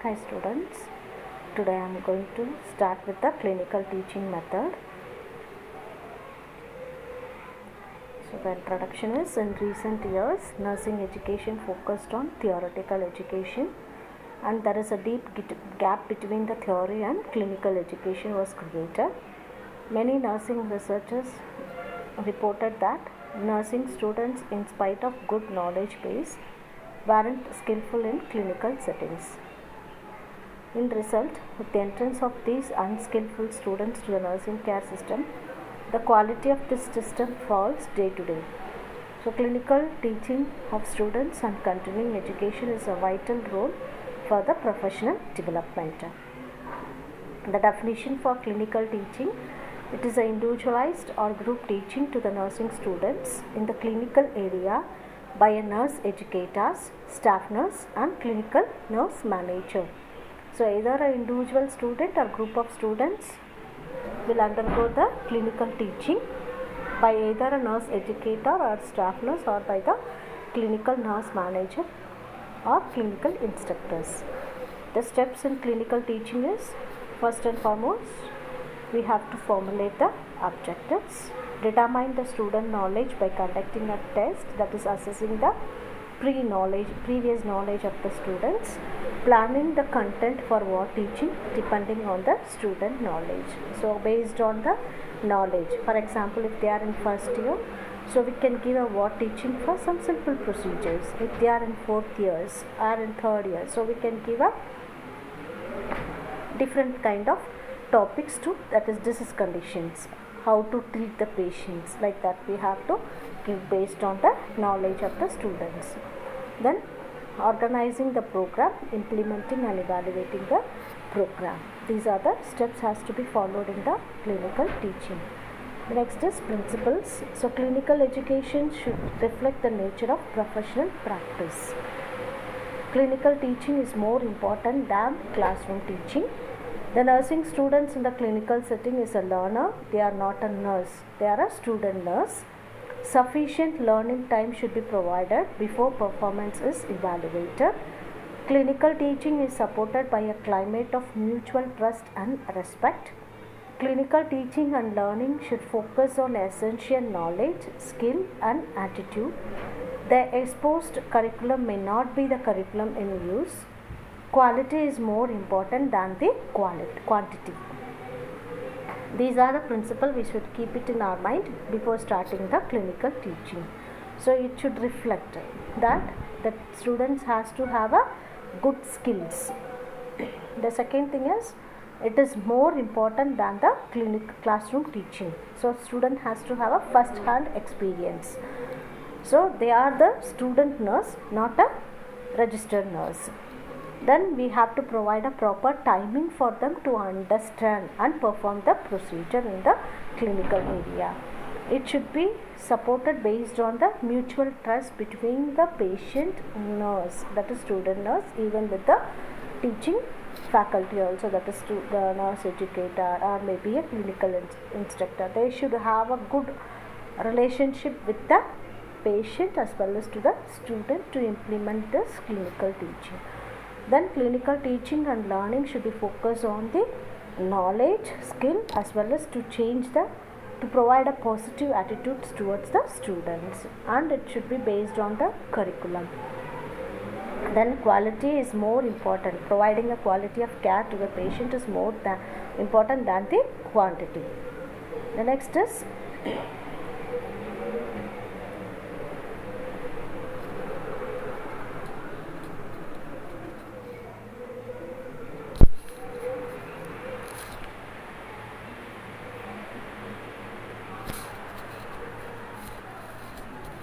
Hi students, today I am going to start with the clinical teaching method. So the introduction is, in recent years nursing education focused on theoretical education and there is a deep gap between the theory and clinical education was created. Many nursing researchers reported that nursing students, in spite of good knowledge base, weren't skillful in clinical settings. In result, with the entrance of these unskillful students to the nursing care system, the quality of this system falls day to day. So, clinical teaching of students and continuing education is a vital role for the professional development. The definition for clinical teaching: it is an individualized or group teaching to the nursing students in the clinical area by a nurse educator, staff nurse, and clinical nurse manager. So either an individual student or group of students will undergo the clinical teaching by either a nurse educator or staff nurse or by the clinical nurse manager or clinical instructors. The steps in clinical teaching is, first and foremost, we have to formulate the objectives, determine the student knowledge by conducting a test, that is assessing the previous knowledge of the students, planning the content for what teaching depending on the student knowledge. So based on the knowledge, for example, if they are in first year, so we can give a what teaching for some simple procedures. If they are in fourth years or in third year, so we can give a different kind of topics to, that is disease conditions, how to treat the patients, like that we have to give based on the knowledge of the students. Then organizing the program, implementing and evaluating the program. These are the steps has to be followed in the clinical teaching. The next is principles. So clinical education should reflect the nature of professional practice. Clinical teaching is more important than classroom teaching. The nursing students in the clinical setting is a learner. They are not a nurse. They are a student nurse. Sufficient learning time should be provided before performance is evaluated. Clinical teaching is supported by a climate of mutual trust and respect. Clinical teaching and learning should focus on essential knowledge, skill and attitude. The exposed curriculum may not be the curriculum in use. Quality is more important than the quantity. These are the principles we should keep it in our mind before starting the clinical teaching. So it should reflect that the students has to have a good skills. The second thing is, it is more important than the classroom teaching. So student has to have a first hand experience. So they are the student nurse, not a registered nurse. Then we have to provide a proper timing for them to understand and perform the procedure in the clinical area. It should be supported based on the mutual trust between the patient nurse, that is student nurse, even with the teaching faculty also, that is the nurse educator or maybe a clinical instructor. They should have a good relationship with the patient as well as to the student to implement this clinical teaching. Then clinical teaching and learning should be focused on the knowledge, skill as well as to provide a positive attitude towards the students, and it should be based on the curriculum. Then quality is more important. Providing a quality of care to the patient is more important than the quantity. The next is